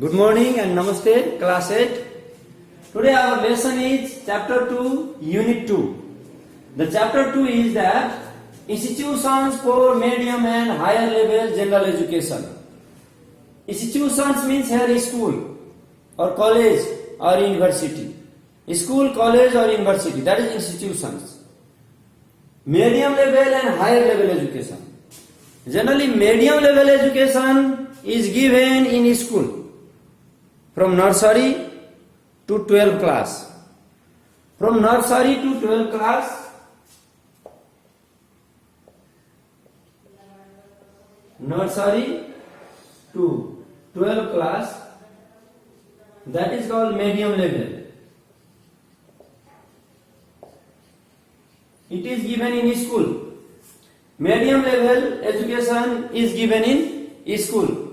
Good morning and namaste, class 8. Today our lesson is chapter 2, unit 2. The chapter 2 is that institutions for medium and higher level general education. Institutions means here is school or college or university. School, college or university, that is institutions. Medium level and higher level education. Generally medium level education is given in school from nursery to 12th class. From nursery to 12th class, nursery to 12th class, that is called medium level. It is given in school. Medium level education is given in school.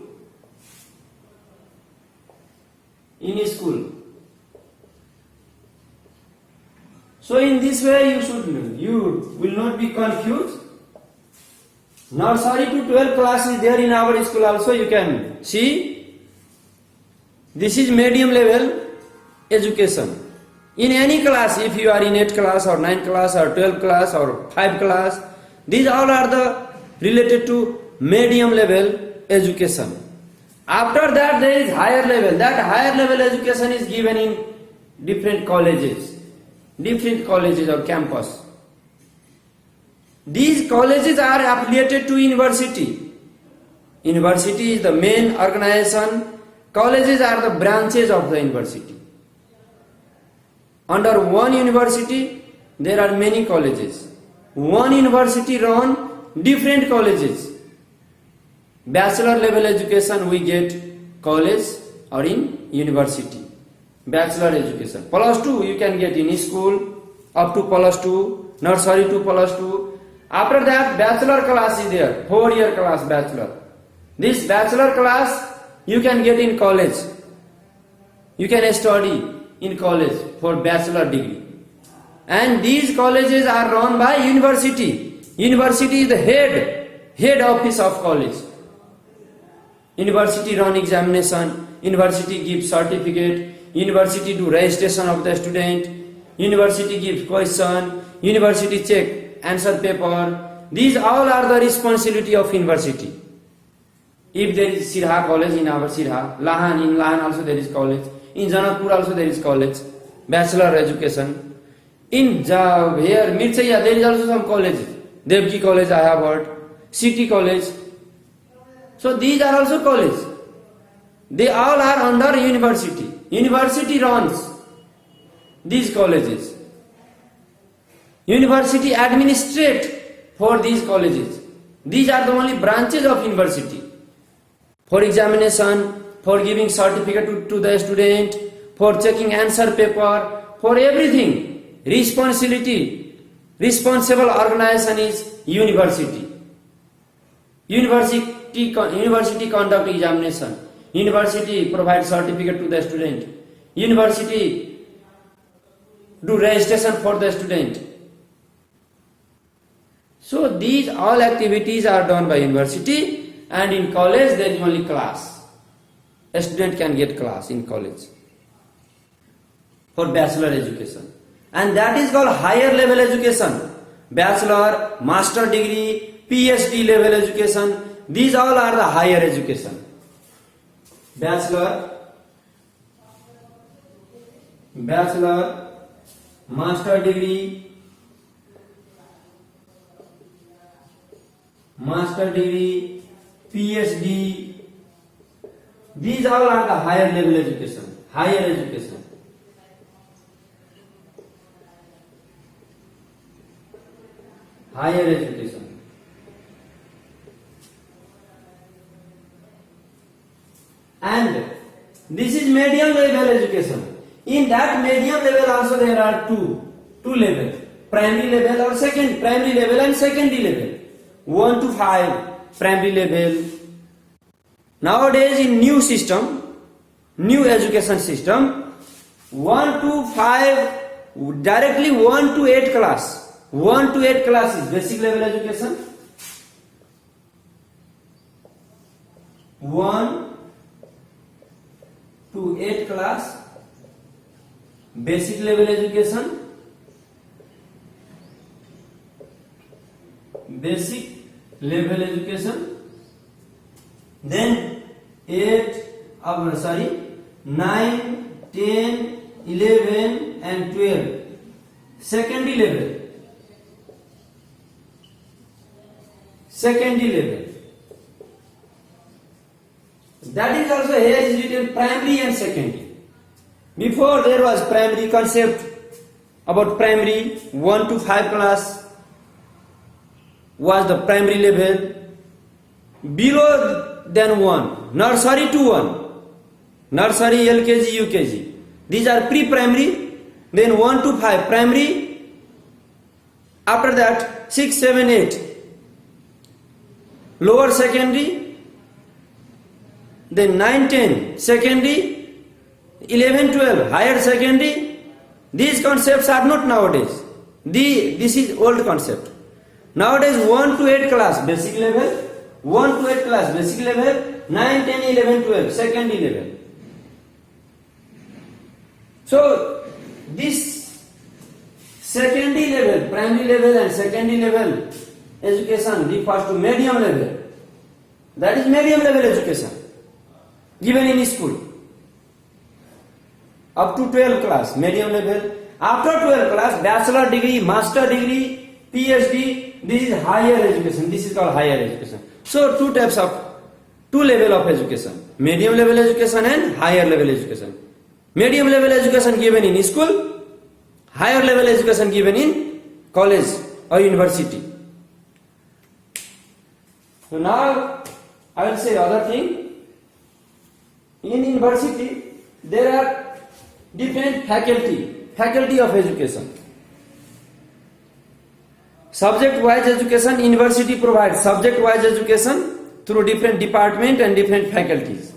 In school. So in this way you will not be confused. Nursery to 12th class is there in our school also. You can see this is medium level education. In any class, if you are in 8th class or 9th class or 12th class or 5th class, these all are the related to medium level education. After that there is higher level. That higher level education is given in different colleges or campus. These colleges are affiliated to university. University is the main organization. Colleges are the branches of the university. Under one university there are many colleges. One university run different colleges. Bachelor level education we get college or in university. Bachelor education. Plus 2 you can get in school up to plus 2, nursery to plus 2. After that bachelor class is there, 4-year class bachelor. This bachelor class you can get in college. You can study in college for bachelor degree. And these colleges are run by university. University is the head office of college. University run examination, university gives certificate, university do registration of the student, university gives question, university check answer paper. These all are the responsibility of university. If there is Sirha college in our Sirha, Lahan, in Lahan also there is college, in Janakpur also there is college, bachelor education. In here Mirchaya there is also some colleges. Devki college I have heard, City college. So these are also colleges. They all are under university. University runs these colleges. University administrate for these colleges. These are the only branches of university. For examination, for giving certificate to the student, for checking answer paper, for everything. Responsible organization is university. University conduct examination. University provide certificate to the student. University do registration for the student. So these all activities are done by university, and in college there is only class. A student can get class in college for bachelor education. And that is called higher level education. Bachelor, master degree, PhD level education. These all are the higher education. Bachelor, master degree, PhD. These all are the higher level education. Higher education. Higher education. And this is medium level education. In that medium level also there are two levels. Primary level or primary level and secondary level. 1 to 5 primary level. Nowadays in new education system, 1 to 5 directly 1 to 8 class. 1 to 8 class is basic level education. 1 to 8th class, basic level education, basic level education, then 9, 10, 11 and 12, secondary level. That is also here is written primary and secondary. Before there was primary concept, about primary 1 to 5 class was the primary level. Below than 1, nursery to 1, nursery, LKG, UKG. These are pre-primary. Then 1 to 5 primary. After that 6, 7, 8 lower secondary. Then 9, 10 secondary. 11, 12 higher secondary. These concepts are not nowadays. This is old concept. Nowadays 1 to 8 class basic level, 1 to 8 class basic level, 9, 10, 11, 12 secondary level. So this secondary level, primary level and secondary level education refers to medium level. That is medium level education given in school. Up to 12 class, medium level. After 12 class, bachelor degree, master degree, PhD, this is higher education. This is called higher education. So two level of education. Medium level education and higher level education. Medium level education given in school, higher level education given in college or university. So now I will say other thing. In university there are different faculty of education. Subject wise education, university provides subject wise education through different department and different faculties.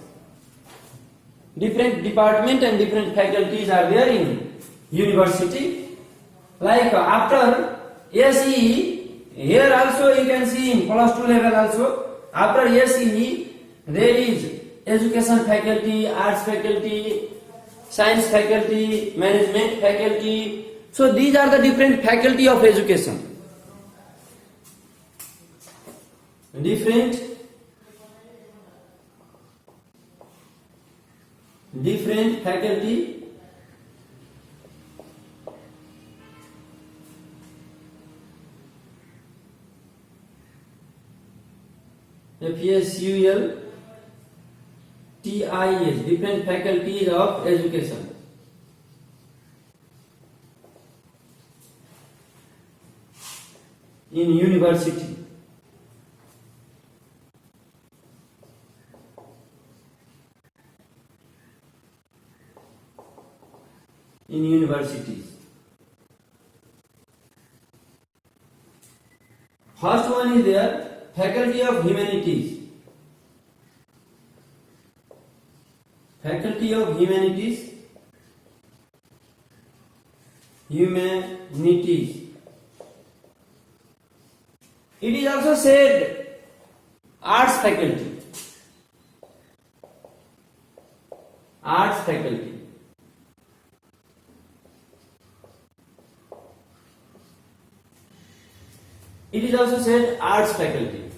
Different department and different faculties are there in university. Like after SEE, here also you can see in plus 2 level also, after SEE there is education faculty, arts faculty, science faculty, management faculty. So these are the different faculty of education. Different faculty FSUL TIS, different faculties of education. In university. In universities. First one is there, Faculty of Humanities. Faculty of Humanities. It is also said Arts faculty. Arts faculty. It is also said arts faculty.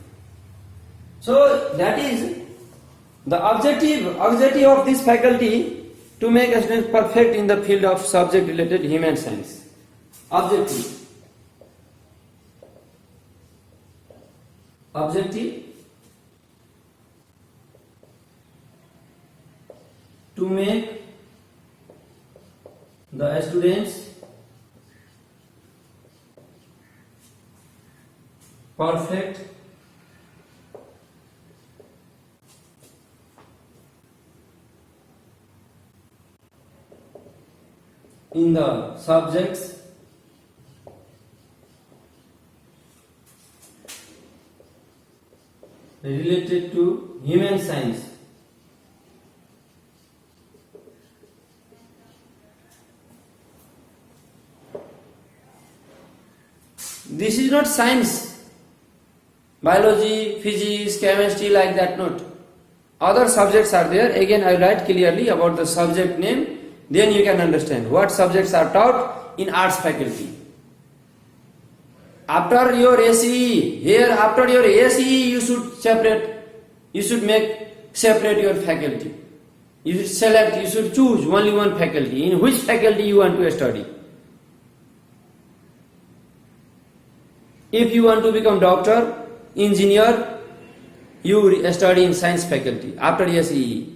So that is the objective of this faculty to make a student perfect in the field of subject related human science. Objective to make the students perfect in the subjects related to human science. This is not science, biology, physics, chemistry, like that, not. other subjects are there. Again, I write clearly about the subject name. Then you can understand what subjects are taught in arts faculty. After your SE, here after your SE, you should separate your faculty. You should select, you should choose only one faculty. In which faculty you want to study. If you want to become doctor, engineer, you study in science faculty after SE.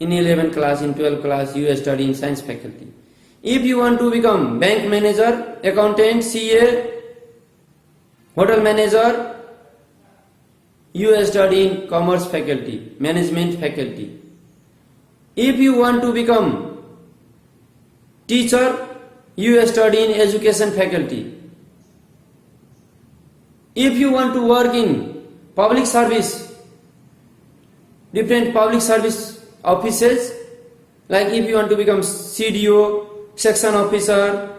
In 11th class, in 12th class, you study in science faculty. If you want to become bank manager, accountant, CA, hotel manager, you study in commerce faculty, management faculty. If you want to become teacher, you study in education faculty. If you want to work in public service, different public service offices, like if you want to become CDO, section officer,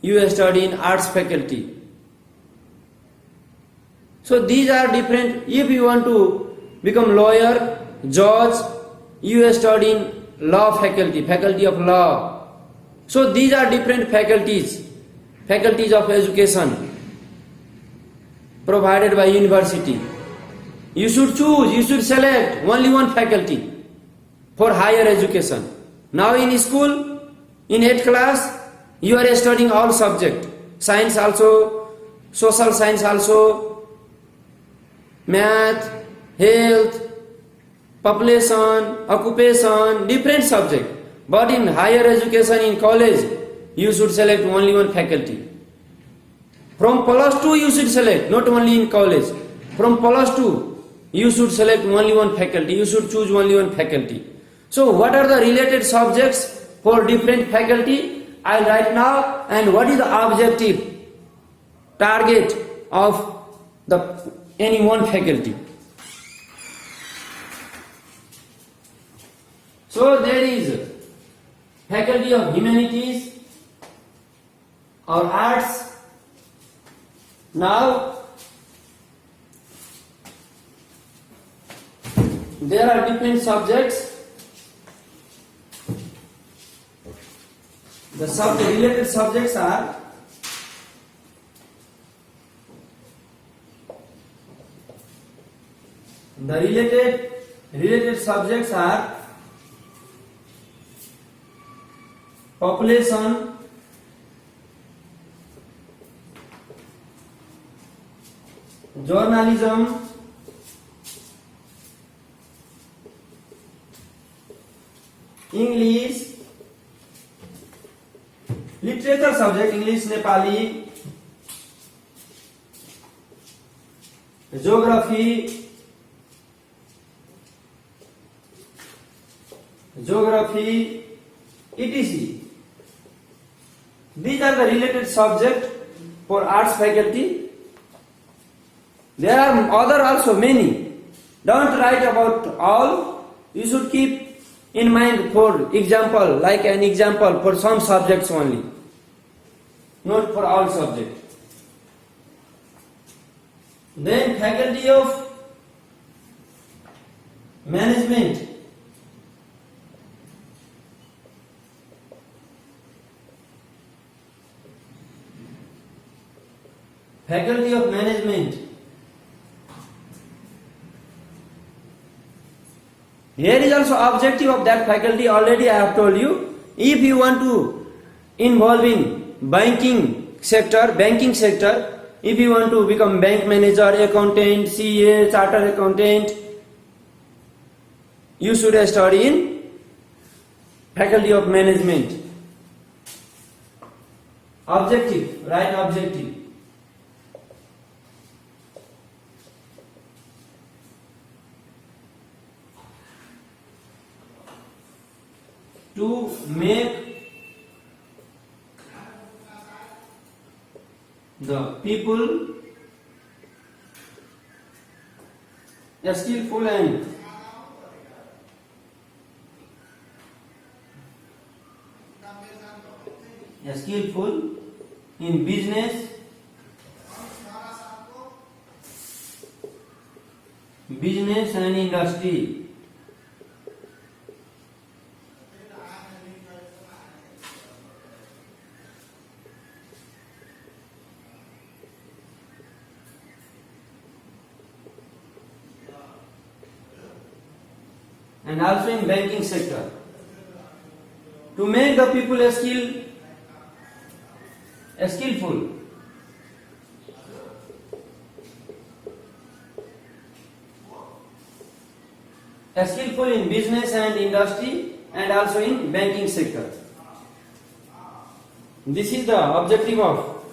you study in arts faculty. So these are different. If you want to become lawyer, judge, you study in law faculty, faculty of law. So these are different faculties of education provided by university. You should choose, you should select only one faculty for higher education. Now in school, in 8th class, you are studying all subjects. Science also, social science also, math, health, population, occupation, different subject. But in higher education in college, you should select only one faculty. From plus 2 you should select, not only in college. From plus 2, you should select only one faculty. You should choose only one faculty. So what are the related subjects for different faculty? I'll write now. And what is the objective, target of any one faculty? So there is faculty of humanities or arts. Now there are different subjects. The related subjects are population, journalism, English, literature subject, English, Nepali, geography, etc. These are the related subject for arts faculty. There are other also many. Don't write about all. You should keep in mind for example, like an example for some subjects only, not for all subjects. Then faculty of management. Faculty of management. Here is also objective of that faculty. Already I have told you. If you want to involve in banking sector, if you want to become bank manager, accountant, CA, chartered accountant, you should study in faculty of management. Objective, right? Objective. To make the people skillful and skillful in business business and industry. And also in banking sector, to make the people skillful. Skillful in business and industry and also in banking sector. This is the objective of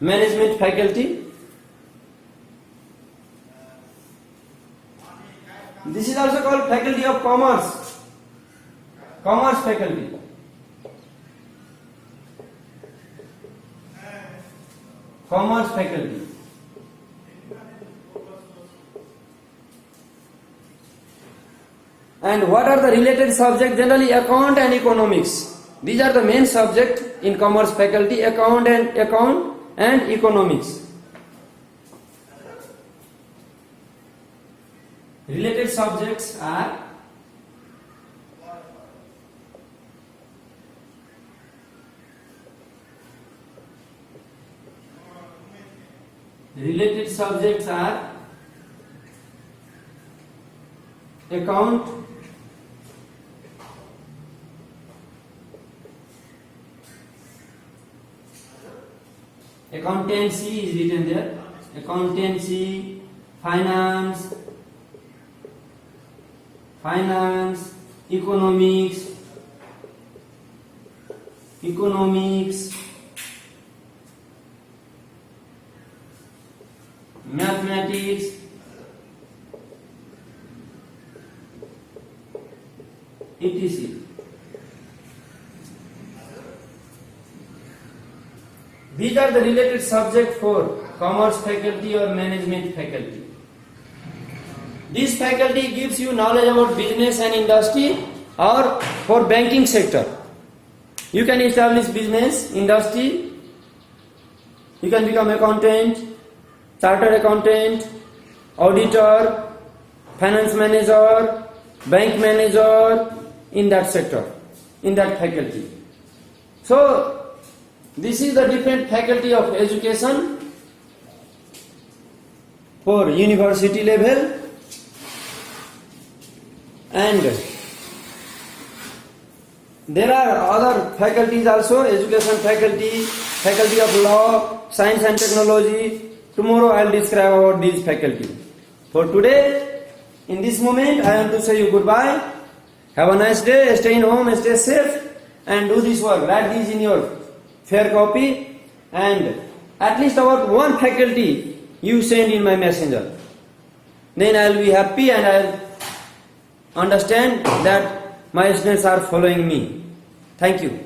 management faculty. This is also called faculty of commerce. Commerce faculty. Commerce faculty. And what are the related subjects? Generally account and economics. These are the main subjects in commerce faculty, account and economics. Related subjects are account, accountancy is written there, accountancy, finance, economics, mathematics, etc. These are the related subjects for commerce faculty or management faculty. This faculty gives you knowledge about business and industry, or for banking sector. You can establish business, industry, you can become accountant, chartered accountant, auditor, finance manager, bank manager in that sector, in that faculty. So, this is the different faculty of education for university level. And there are other faculties also, education faculty, faculty of law, science and technology. Tomorrow I will describe about these faculty. For today, in this moment, I want to say you goodbye. Have a nice day, stay in home, stay safe, and do this work. Write these in your fair copy, and at least about one faculty you send in my messenger. Then I will be happy and I will understand that my students are following me. Thank you.